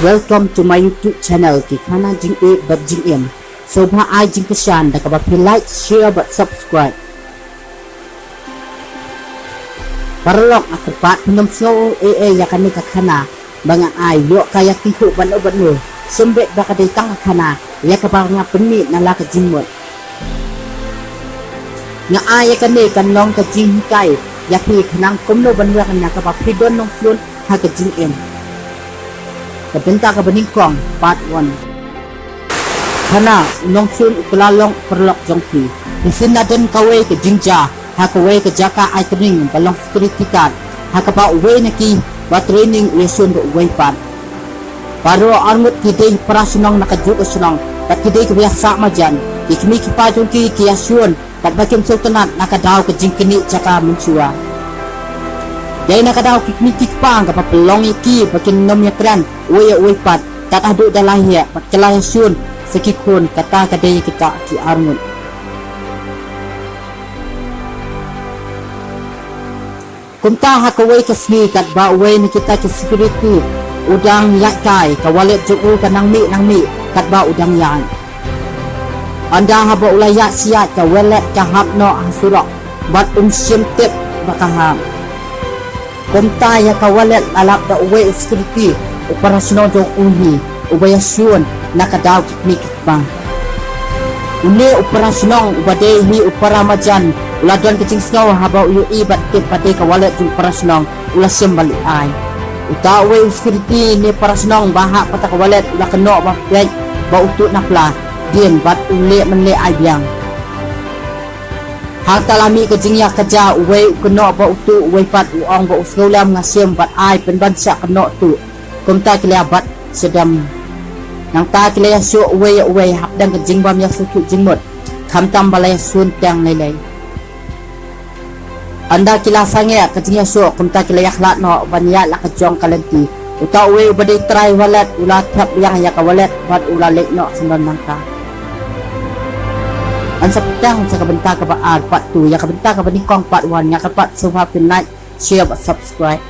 Welcome to my YouTube channel Kikana Jing A Bat Jing M. So ba ai jing kesan da ka ba like, share but subscribe. Parlok akapat penom snow ya kan ka kana banga ai yo kaya tihu ban obat nu. Sembet ba ka ditang kana ya ka ba nga penit na la ka jingmot. Nga ai ya kan kan long ka jing kai ya ki kanang komno ban wa kan ka ba pidon nong flun ha ka jing M. Kabenta ka Baningkong Part 1 Kana nong sun upalalong perlok jongpi isin naden kawe ke jingja ha kawe ke jaka ai kening balong security card ha ka ba uwe naki ba training lesun do uwe pat paro armut kidei prasunong nakajuk usunong kat kidei ke biasa majan ikmi ki pa jongki ki asun kat bakem sultanat nakadaw ke jingkeni jaka mensua Jai nak kadaw kikmitik pang kapag pelong iki bakin nom yakran uwe pat tat adu dalahya pat kelaya sun sekikun kata kadai kita ki armut kumta hakawe kasni kat ba uwe ni kita ki security udang yakai kawalet juku kanang mi kat ba udang yan anda haba ulaya siat kawalet kahapno hasurok bat simtep bakaham Kumta ya kawalet alap da uwe security operasional jong uhi ubayasun nakadaw kikmik pa. Uni operasional ubade hi uparamajan uladon kicing snow haba uyu ibat tip pati kawalet jong operasional ulasim balik ay. Uta uwe security ni operasional baha pata kawalet ula keno ba pek ba utut napla din bat ule menle ay biang. Hata lami ke jingya kerja uwe kena ba utu uwe pat uang ba usgolam ngasim bat ai penbansa kena tu kumta kiliabat sedam nang ta kilia su uwe hapdang ke jingbam ya suku jingmut kamtam balai sun tang lelai anda kila sange ke jingya su kumta kilia khlat no banya la ke jong kalenti uta uwe badai try walet ula thap yang ya ka walet bat ula lek no senon nangka Ang saptang sa kabenta ka ba part 2 ya kabenta ka Baningkong Part 1 nga kapat so happy like share but subscribe